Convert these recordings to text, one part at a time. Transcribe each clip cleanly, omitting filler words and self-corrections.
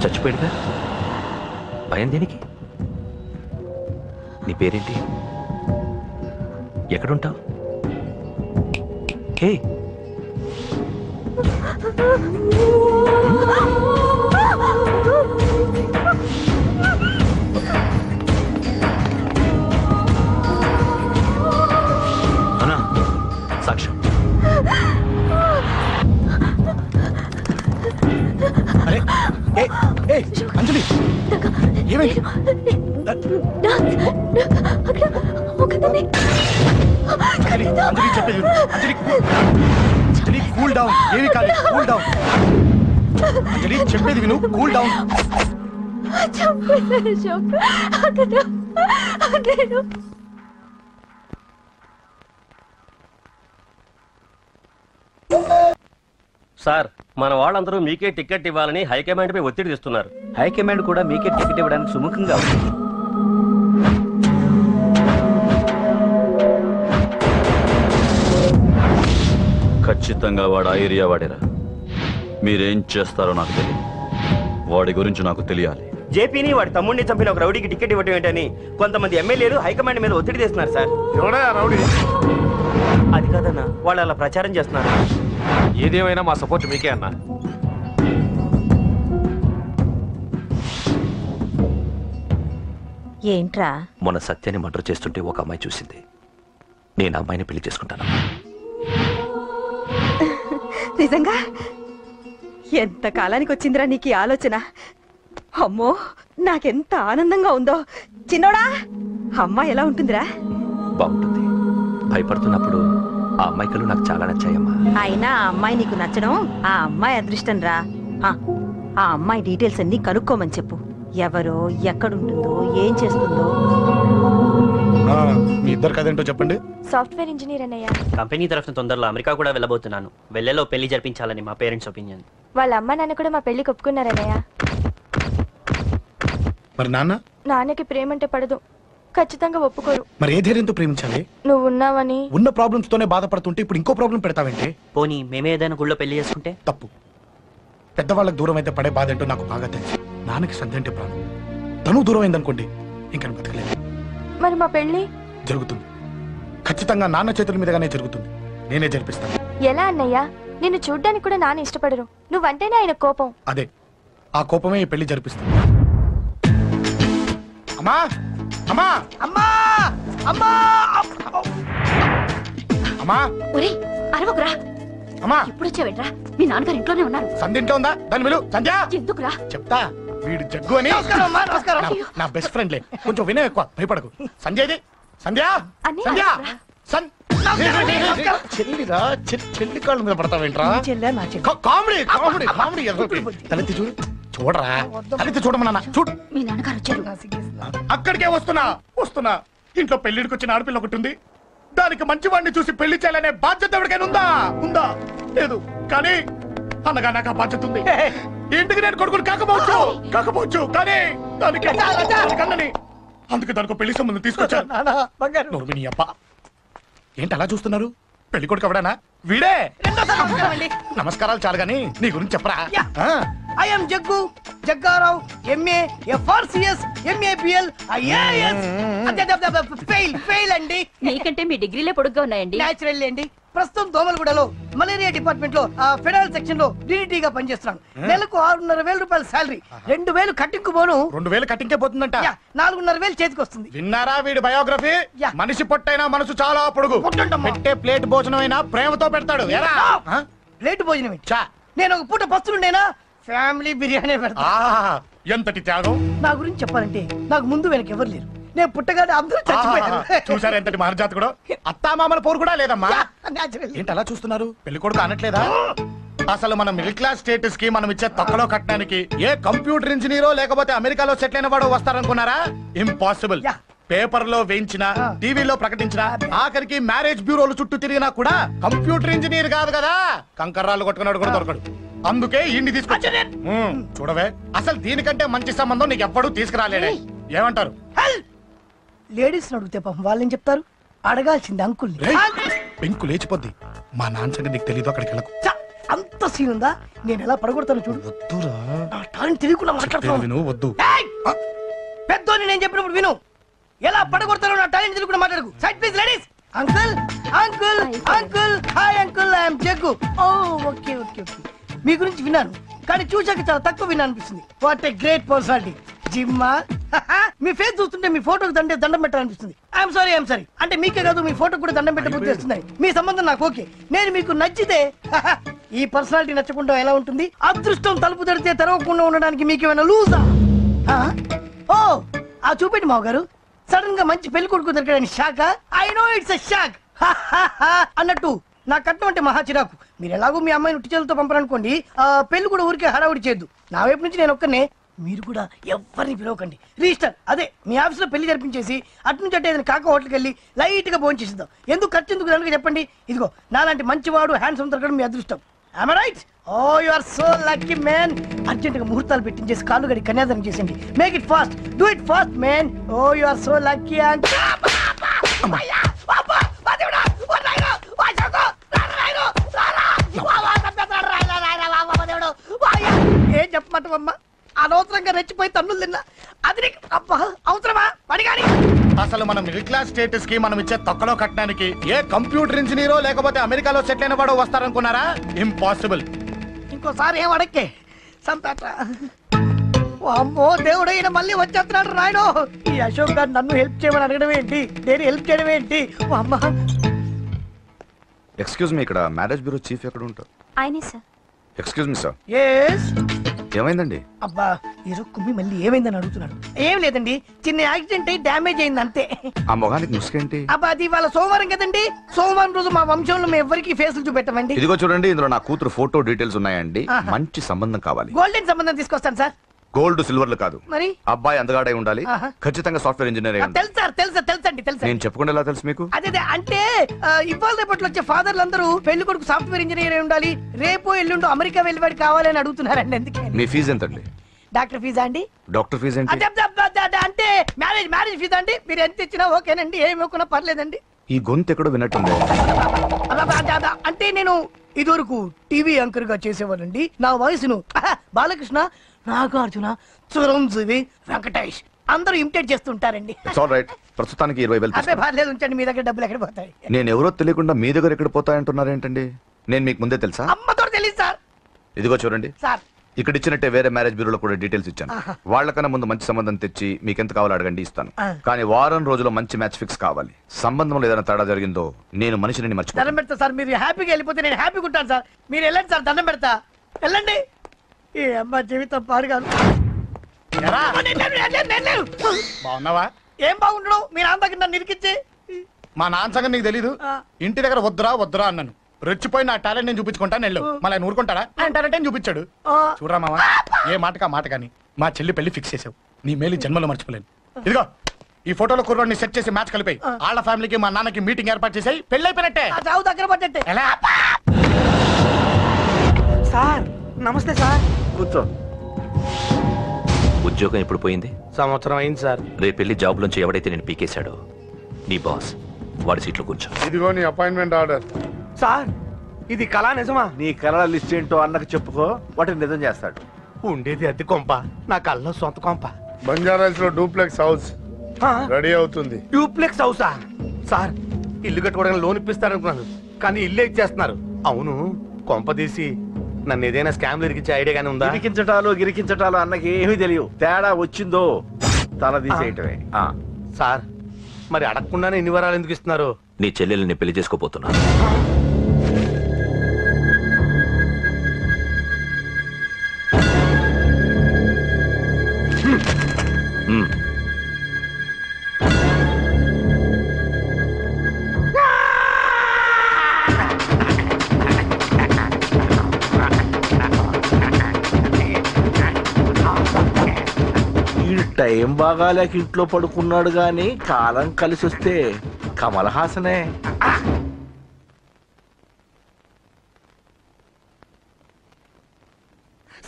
చచ్చిపోయాడుగా, భయం దేనికి? నీ పేరేంటి? ఎక్కడుంటావు? హే, అన్నా సాక్ష్యం. అరే అంజలి, ఏమైంది? అంజలి చెప్పేది అంజలి, కూల్ డౌన్. ఏమి కాదు, కూల్ డౌన్. అంజలి చెప్పేది విను, కూల్ డౌన్. సార్, మన వాళ్ళందరూ మీకే టికెట్ ఇవ్వాలని హైకమాండ్ పై ఒత్తిడి తెస్తున్నారు. హైకమాండ్ కూడా మీకే టికెట్ ఇవ్వడానికి సుముఖంగా ఉంది. ఖచ్చితంగా వాడు ఆ ఏరియా వాడేరా. మీరేం చేస్తారో నాకు తెలియదు, వాడి గురించి నాకు తెలియాలి. జేపీని వాడి తమ్ముడిని చంపిన ఒక రౌడీకి టికెట్ ఇవ్వటం ఏంటని కొంతమంది ఎమ్మెల్యేలు హైకమాండ్ మీద ఒత్తిడి తెస్తున్నారు సార్. రౌడీ? అది కాదన్నా, వాళ్ళు అలా ప్రచారం చేస్తున్నారు. ఏదేమైనా మా సపోర్ట్ మీకే అన్నా. ఏంట్రా? మొన్న సత్యాన్ని మర్డర్ చేస్తుంటే ఒక అమ్మాయి చూసింది. నేను అమ్మాయిని పెళ్లి చేసుకుంటాను. నిజంగా? ఎంత కాలానికి వచ్చిందిరా నీకు ఈ ఆలోచన? అమ్మో, నాకెంత ఆనందంగా ఉందో. చిన్నోడా, అమ్మాయి ఎలా ఉంటుందిరా? బాగుంటుంది. భయపడుతున్నప్పుడు ఆ అమ్మాయికలు నాకు చాలా నచ్చాయమ్మా. అయినా ఆ అమ్మాయి నీకు నచ్చడం ఆ అమ్మాయి అదృష్టం రా. ఆ అమ్మాయి డీటెయిల్స్ అన్ని కనుక్కోమని చెప్పు. ఎవరో, ఎక్కడుంటుందో, ఏం చేస్తుందో. మీ ఇద్దరు కదేంటో చెప్పండి. సాఫ్ట్వేర్ ఇంజనీర్ అన్నయ్య. కంపెనీ తరఫున తొందరలో అమెరికా కూడా వెళ్ళబోతున్నాను. వెళ్ళేలో పెళ్లి జరిపించాలని మా పేరెంట్స్ ఒపీనియన్. వాళ్ళ అమ్మ నాన్న కూడా మా పెళ్లికి ఒప్పుకున్నారన్నయ్య. మరి నాన్నకి ప్రేమ అంటే పడదు, ఖచ్చితంగా ఒప్పుకోరు. మరి ఏ ధైర్యంతో ప్రేమించాలి? నువ్వు ఉన్నావని. ఉన్న ప్రాబ్లమ్స్ తోనే బాధపడుతుంటే ఇప్పుడు ఇంకో ప్రాబ్లం పెడతావేంటి? పోనీ మేమే ఏదైనా గుళ్ళో పెళ్లి చేసుకుంటే? తప్పు. పెద్దవాళ్ళకి దూరం అయితే పడే బాధ ఏంటో నాకు బాగా తెలుసు. నాన్నకి సంధి అంటే ప్రాణం. తను దూరం అయిందనుకోండి, ఇంకా బతకలేదు. మరి మా పెళ్లి జరుగుతుంది. ఖచ్చితంగా నాన్న చేతుల మీదగానే జరుగుతుంది. నేనే జరిపిస్తాను. ఎలా అన్నయ్య? నిన్ను చూడ్డానికి కూడా నాన్న ఇష్టపడరు, నువ్వంటేనే ఆయన కోపం. అదే, ఆ కోపమే ఈ పెళ్లి జరిపిస్తుంది. అమ్మా అమ్మా అమ్మా అమ్మా అమ్మా! అరవకురా. అమ్మా, ఇప్పుడు వచ్చావేట్రా? మీ నాన్నగారు ఇంట్లోనే ఉన్నారు. సంధ్య ఇంట్లో ఉందా? దాన్ని విలు. సంధ్య! ఎందుకురా? చెప్తా. వీడు జగ్గు అని నా బెస్ట్ ఫ్రెండ్లే. కొంచెం వినే ఎక్కువ, భయపడకు. సంధ్యది. సంధ్య! సంధ్య! చెల్లిరా, చెల్లి కాళ్ళ మీద పడతావేంట్రా? Comedy comedy comedy. తలెత్తి చూడు. చూడరా, తలెత్తి చూడమన్నా. చూడు, మీ నాన్నగారు వచ్చారు. అక్కడికే వస్తున్నా. ఇంట్లో పెళ్లిడికి వచ్చిన ఆడపిల్ల ఒకటి ఉంది. దానికి మంచివాడిని చూసి పెళ్లి చేయాలనే బాధ్యత ఎవరికైనా ఉందా? లేదు. కానీ అనగా నాకు ఆ బాధ్యత ఉంది. ఇంటికి నేను కొడుకుని కాకపోవచ్చు కానీ దానికి అందుకే దానికి పెళ్లి సంబంధం తీసుకొచ్చాను. ఏంటి అలా చూస్తున్నారు? పెళ్లి కొడుకు ఎవడానా? వీడే. నమస్కారాలు చాలు గాని నీ గురించి చెప్పరా. I am Jaggu, Jaggarao, MA, FRCS, MABL, IAS. Fail అండి. మీకంటే మీ డిగ్రీలే పొడుగ్గా ఉన్నాయండి. న్యాచురల్ అండి. ప్రస్తుతం దోమలగూడలో మలేరియా డిపార్ట్మెంట్ లో ఫెడరల్ సెక్షన్ లో DDT గా పనిచేస్తున్నాను. నెలకు 6,500 రూపాయల సాలరీ, 2,000 కట్టింగ్ పోను. 2,000 కట్టింకే పోతుందంట. 4,500 చేతికి వస్తుంది. విన్నారా వీడి బయోగ్రఫీ? మనిషి పొట్టైనా మనసు చాలా పొడుగు. పెట్టే ప్లేట్ భోజనం అయినా ప్రేమతో పెడతాడు. ప్లేట్ భోజనం నేను ఒక పూట పస్తులుండేనా? ఫ్యామిలీ బిర్యానీ పెడతా. ఎంతటి త్యాగం! నా గురించి చెప్పాలంటే నాకు ముందు వెనక ఎవరు లేరు. నేను పుట్టగానే అందరూ చచ్చిపోయారు. చూసారు ఎంతటి మహర్జాత్ కూడా. అత్తామామల పోరు కూడా లేదమ్మా. ఏంటి అలా చూస్తున్నారు? పెళ్లి కొడుకు అనట్లేదా? అసలు మన మిడిల్ క్లాస్ స్టేటస్ కి మనం ఇచ్చే తక్కువలో కట్టడానికి ఏ కంప్యూటర్ ఇంజనీరో లేకపోతే అమెరికాలో సెటిల్ అయిన వాడు వస్తారనుకున్నారా? ఇంపాసిబుల్. Yeah. పేపర్ లో వేయించిన, టీవీలో ప్రకటించిన, ఆఖరికి మ్యారేజ్ బ్యూరోలు చుట్టూ తిరిగినా కూడా కంప్యూటర్ ఇంజనీర్ కాదు కదా, కంకర్రాలు కొట్టుకున్నాడు కూడా దొరకడు. అందుకే ఇండి తీసుకొచ్చా. చూడవే, అసలు దీనికంటే మంచి సంబంధం నీకు ఎప్పుడూ తీసుకురాలేడే. ఏమంటారు? లేడీస్ అడిగితే పాపం వాళ్ళేం చెప్తారు? అడగాల్సింది అంకుల్. పెంకు లేచిపోద్ది. మా నాన్న సంగతి నీకు తెలీదు, అక్కడికి వెళ్ళకు. అంత సీన్ ఉందా? నేను ఎలా పడగొడతాను చూడు. వద్దురా, నా టాలెంట్ తెలియకుండా చెప్పేది మాట్లాడుతున్నాను. విను, వద్దు. పెద్దోని నేను చెప్పినప్పుడు విను. ఎలా పడగొడతానో నా టాలెంట్ తెలియకుండా మాట్లాడకు. Side please ladies. Uncle uncle uncle, hi uncle, I'm Jaggu. Oh okay okay okay. మీ గురించి విన్నాను, కానీ చూశాక చాలా తక్కువ విన్నా అనిపిస్తుంది. What a great personality. జిమ్మా, మీ ఫేస్ చూస్తుంటే మీ ఫోటోకి దండం పెట్టాలనిపిస్తుంది. ఐఎమ్ సారీ అంటే మీకే కాదు, మీ ఫోటో కూడా దండం పెట్టబుద్ధి వస్తున్నాయి. మీ సంబంధం నాకు ఓకే, నేను మీకు నచ్చితే. ఈ పర్సనాలిటీ నచ్చకుండా ఎలా ఉంటుంది? అదృష్టం తలుపు తెరితే తెరవకుండా ఉండడానికి మీకేమైనా లూజా? ఓ ఆ చూపెట్టి మావ గారు, సడన్ గా మంచి పెళ్లి కొడుకు దొరికాడని shock. I know it's a shock అన్నట్టు నా కట్నం అంటే మహా చిరాకు. మీరు ఎలాగో మీ అమ్మాయిని ఉట్టి చేతులతో పంపరనుకోండి, పెళ్లి కూడా ఊరికే హడావుడి చేయొద్దు. నా వైపు నుంచి నేను ఒక్కనే, మీరు కూడా ఎవరిని పిలవకండి. రిజిస్టర్ అదే మీ ఆఫీస్లో పెళ్లి జరిపించేసి అటు నుంచి అంటే ఏదైనా కాక హోటల్కి వెళ్ళి లైట్ గా భోజనం చేసిద్దాం. ఎందుకు ఖర్చు ఎందుకు కనుక చెప్పండి. ఇదిగో నాలాంటి మంచివాడు హ్యాండ్సమ్ దొరకడం మీ అదృష్టం. Am I right? Oh, you are so lucky, man. Urgent గా ముహూర్తాలు పెట్టించేసి కాళ్ళు గడి కన్యాదానం చేసండి. Make it fast, do it fast, man. Oh, you are so lucky. ఏం చెప్పమంటావమ్మా? అనవసరంగా రెచ్చిపోయి తన్నులు తిన్నా. అది నీకు అబ్బా అవసరమా? పడిగాని అసలు మన మిడిల్ క్లాస్ స్టేటస్ కి మనం ఇచ్చే తక్కువలో కట్టడానికి ఏ కంప్యూటర్ ఇంజనీరో లేకపోతే అమెరికాలో సెటిల్ అయిన వాడు వస్తారనుకున్నారా? ఇంపాసిబుల్. ఇంకోసారి ఏం అడక్కే సంపేట. అమ్మో దేవుడు, ఈయన మళ్ళీ వచ్చేస్తున్నాడు రాయడు. ఈ అశోక్ గారు నన్ను హెల్ప్ చేయమని అడగడం ఏంటి, నేను హెల్ప్ చేయడం ఏంటి? అమ్మ ఎక్స్క్యూజ్ మీ, ఇక్కడ మ్యారేజ్ బ్యూరో చీఫ్ ఎక్కడ ఉంటారు? ఆయనే sir. Excuse me sir, yes. ఏమైందండి? అబ్బా ఈరోజు కుమ్మి మళ్ళీ ఏమైందని అడుగుతున్నాడు. ఏం లేదండి, చిన్న యాక్సిడెంట్ అయి డ్యామేజ్ అయింది అంతే. ఆ మొగానికి ముసుకేంటి? అబ్బా అది ఇవాళ సోమవారం కదండి, సోమవారం రోజు మా వంశంలో మేము ఎవరికి ఫేసులు చూపెట్టమండి. ఇదిగో చూడండి, ఇందులో నా కూతురు ఫోటో డీటెయిల్స్ ఉన్నాయండి. మంచి సంబంధం కావాలి. గోల్డెన్ సంబంధం తీసుకొస్తాను సార్. గోల్డ్ సిల్వర్లు కాదు, మరి అబ్బాయి అందగాడై ఉండాలి. ఖచ్చితంగా సాఫ్ట్వేర్ ఇంజనీర్. తెలుసు సార్, తెలుసండి తెలుసండి. నేను చెప్పకుండా ఎలా తెలుసు మీకు? అదే అంటే ఇవాళ రేపట్లో వచ్చే ఫాదర్లు అందరూ పెళ్లి కొడుకు సాఫ్ట్వేర్ ఇంజనీర్ అయి ఉండాలి, రేపు ఎల్లుండి అమెరికా వెళ్ళివాడు కావాలని అడుగుతున్నారండి. అందుకే. మీ ఫీజు ఎంతండి? డాక్టర్ ఫీజా అండి? డాక్టర్ ఫీజు ఏంటి? అంటే మ్యారేజ్ ఫీజా అండి. మీరు ఎంత ఇచ్చినా ఓకేనండి, ఏమి ఇవ్వకున్నా పర్లేదండి. ఈ గొంతు ఎక్కడో విన్నట్టుంది. అంటే నేను ఇదివరకు టీవీ యాంకర్ గా చేసేవాడండి. నా వయసును బాలకృష్ణ, నాగార్జున, చిరంజీవి, వెంకటేష్ అందరూ ఇమిటేట్ చేస్తుంటారండి. ప్రస్తుతానికి 20,000. అదే పర్లేదు, ఉంచండి. మీ దగ్గర డబ్బులు ఎక్కడ పోతాయి? నేను ఎవరో తెలియకుండా మీ దగ్గర ఎక్కడ పోతాయంటున్నారు ఏంటండి? నేను మీకు ముందే తెలుసా? అమ్మతో తెలియదు సార్. ఇదిగో చూడండి సార్, ఇక్కడ ఇచ్చినట్టే వేరే మ్యారేజ్ బ్యూరోలో కూడా డీటెయిల్స్ ఇచ్చాను. వాళ్ళకన్నా ముందు మంచి సంబంధం తెచ్చి మీకు ఎంత కావాలో అడగండి, ఇస్తాను. కానీ వారం రోజుల్లో మంచి మ్యాచ్ ఫిక్స్ కావాలి. సంబంధంలో ఏదైనా తేడా జరిగిందో నేను మనిషిని మర్చిపోతాను. దండం పెడతా సార్. మీరు హ్యాపీగా వెళ్ళిపోతే నేను హ్యాపీగా ఉంటాను సార్. మీరు వెళ్ళండి సార్, దండం పెడతా. వెళ్ళండి. ఈ అమ్మ జీవితం పాడుగాను. బాగున్నావా? ఏం బాగుండడం? మీ నాన్న దగ్గర నన్ను ఇరికిచ్చి. మా నాన్న సంగతి నీకు తెలీదు. ఇంటి దగ్గర వద్దురా అన్నాను. రెచ్చిపోయి నా టాలెంట్ నేను చూపించుకుంటాను వెళ్ళు. మళ్ళీ ఆయన ఊరుకుంటాడా? ఆయన టాలెంట్ చూపించాడు. చూడరా మామ, ఏ మాటకా మాట కానీ మా చెల్లి పెళ్లి ఫిక్స్ చేసావు. నీ మేలు జన్మలో మర్చిపోలేను. ఇదిగో ఈ ఫోటోలో కుర్రాడిని సెట్ చేసి మ్యాచ్ కలిపాయి. వాళ్ళ ఫ్యామిలీకి మా నాన్నకి మీటింగ్ ఏర్పాటు చేసాయి. పెళ్లి అయిపోయినట్టే. చావు దగ్గర పడ్డట్టే. ఎలా? సార్ నమస్తే సార్. కూర్చో. ఉద్యోగం ఎప్పుడు పోయింది? సంవత్సరం అయింది సార్. రేపు వెళ్ళి జాబ్ నుంచి ఎవడైతే నేను పీకేశాడో నీ బాస్, వాడి సీట్లో కూర్చో. ఇదిగో నీ అపాయింట్మెంట్ ఆర్డర్. సార్ ఇది కళా నిజమా? నీ కళల లిస్ట్ ఏంటో అన్నకు చెప్పుకో, వాటిని నిజం చేస్తాడు. ఉండేది అద్దె కొంప, నా కళ్ళలో సొంత కొంప. బంజారాస్ లో డూప్లెక్స్ హౌస్ రెడీ అవుతుంది. డూప్లెక్స్ హౌసా? సార్ ఇల్లు కట్టుకోవడానికి లోన్ ఇప్పిస్తారనుకున్నాను, కానీ ఇల్లే ఇచ్చేస్తున్నారు. అవును, కొంప తీసి నన్ను ఏదైనా స్కామ్ ఇరికించే ఐడియా గానీ ఉందా? గిరికించటాలు అన్నకి ఏమీ తెలియదు. తేడా వచ్చిందో తల తీసేయటమే. సార్ మరి అడగకుండానే ఇన్ని వరాలు ఎందుకు ఇస్తున్నారు? నీ చెల్లెల్ని పెళ్లి చేసుకోపోతున్నా. టైం బాగాలేక ఇంట్లో పడుకున్నాడు గాని కాలం కలిసి వస్తే కమల్ హాసనే.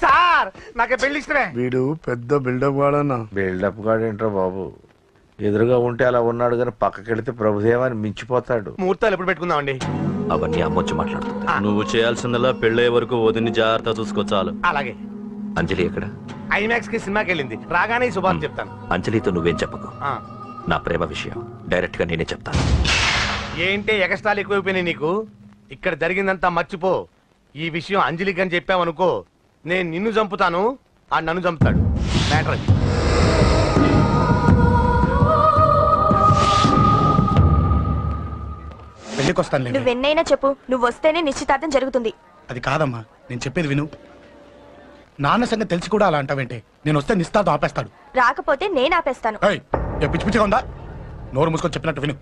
సార్ నాకే పెళ్లి ఇష్టమే. వీడు పెద్ద బిల్డప్ వాడన్నా. బిల్డప్ గాడేంట్రా బాబు, ఎదురుగా ఉంటే అలా ఉన్నాడు కానీ పక్కకెడితే ప్రభుదేవాన్ని మించిపోతాడు. ముహూర్తాలు ఎప్పుడు పెట్టుకుందామండి? అవన్నీ అమ్మొచ్చి మాట్లాడుతుంది. నువ్వు చేయాల్సిందల్లా పెళ్ళయ్యే వరకు వదిని జాగ్రత్త చూసుకో చాలు. అలాగే. అంజలి ఎక్కడ? ఐమాక్స్ కి సినిమాకి వెళ్ళింది, రాగానే ఈ శుభాన్ని చెప్తాను. అంజలితో నువ్వేం చెప్పకు. ఆ. నా ప్రేమ విషయం డైరెక్ట్ గా నేనే చెప్తాను. ఏంటి ఎగస్ట్రాలు ఎక్కువైపోయినాయి నీకు? ఇక్కడ జరిగిందంతా మర్చిపో. ఈ విషయం అంజలికి అని చెప్పావనుకో, నేను నిన్ను చంపుతాను, ఆ నన్ను చంపుతాడు. మ్యాటర్ అది. పెళ్లికొస్తాను. నువ్వెన్నైనా చెప్పు, నువ్వు వస్తేనే నిశ్చితార్థం జరుగుతుంది. అది కాదమ్మా, నేను చెప్పేది విను. నాన్న సంగతి తెలిసి కూడా అలా అంటావేంటే? నేను వస్తే నిస్తాతో ఆపేస్తాడు. రాకపోతే నేను ఆపేస్తాను. ఏయ్, ఏ పిచ్చి పిచ్చిగా ఉందా? నోరు మూసుకొని చెప్పినట్టు విను.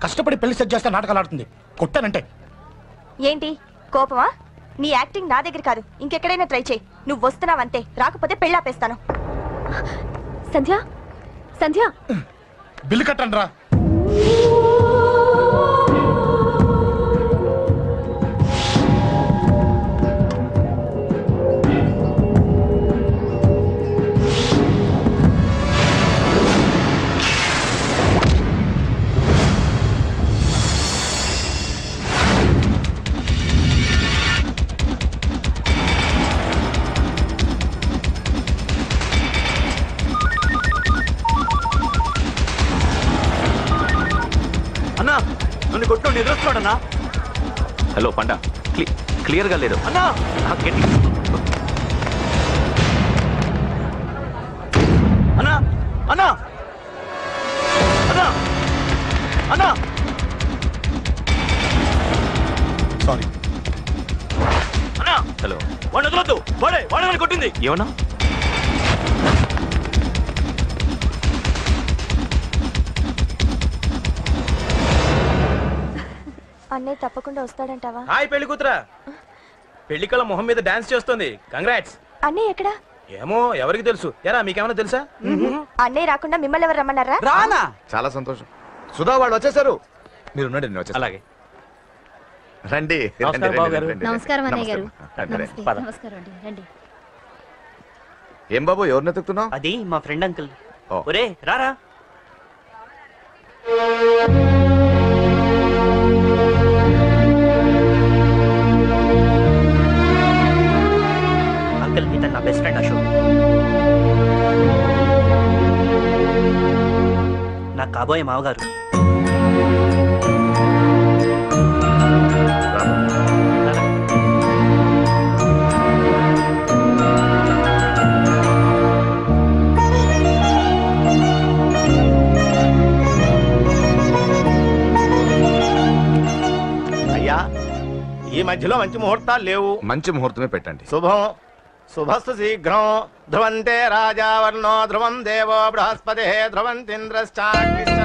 కష్టపడి పెళ్లి సెట్ చేస్తే నాటకాలు ఆడుతుంది. కొట్టానంటే ఏంటి కోపమా? నీ యాక్టింగ్ నా దగ్గర కాదు, ఇంకెక్కడైనా ట్రై చేయి. నువ్వు వస్తున్నావంతే, రాకపోతే పెళ్ళి ఆపేస్తాను. సంధ్య, సంధ్య, బిల్లు కట్టండి రా. అన్నా నన్ను కొట్టు ఎదురొస్తున్నాడన్నా. హలో పండా, క్లియర్ గా లేదు అన్నా. గట్టి. అన్నా అన్నా అన్నా అన్నా. సారీ. అన్నా హలో, వాడిని వదలొద్దు, వాడే నన్ను కొట్టింది. ఏమన్నా? అన్నయ్య తప్పకుండా వస్తాడంటావా? హాయ్ పెళ్లి కూతురా. పెళ్లి కళ మొహం మీద డాన్స్ చేస్తుంది. కంగ్రాట్స్. అన్నయ్య ఎక్కడా? ఏమో ఎవరికి తెలుసు. ఎరా మీకేమైనా తెలుసా? అన్నయ్య రాకుండా మిమ్మల్ని ఎవరు రమ్మన్నారా? రానా? చాలా సంతోషం. సుధా వాళ్ళు వచ్చేసారు. మీరు ఉండండి, నేను వచ్చేస్తాను. అలాగే. రండి. నమస్కారం బాబు గారు. నమస్కారం అన్నయ్య గారు. నమస్తే. నమస్కారం అండి, రండి. ఏం బాబు, ఎవరిని ఎత్తుకుతున్నావు? అది మా ఫ్రెండ్ అంకుల్. ఓ. ఒరే రారా. అంకుల్ ఇతను నా బెస్ట్ ఫ్రెండ్ అశోక్. నా కాబోయే మావగారు. అయ్యా, ఈ మధ్యలో మంచి ముహూర్తాలు లేవు. మంచి ముహూర్తమే పెట్టండి. శుభం శుభస్తు శీఘ్రం. ధ్రువంతే రాజావర్ణో ధ్రువం దేవో బృహస్పతి ధ్రువంతింద్రశ్చాగ్నిశ్చ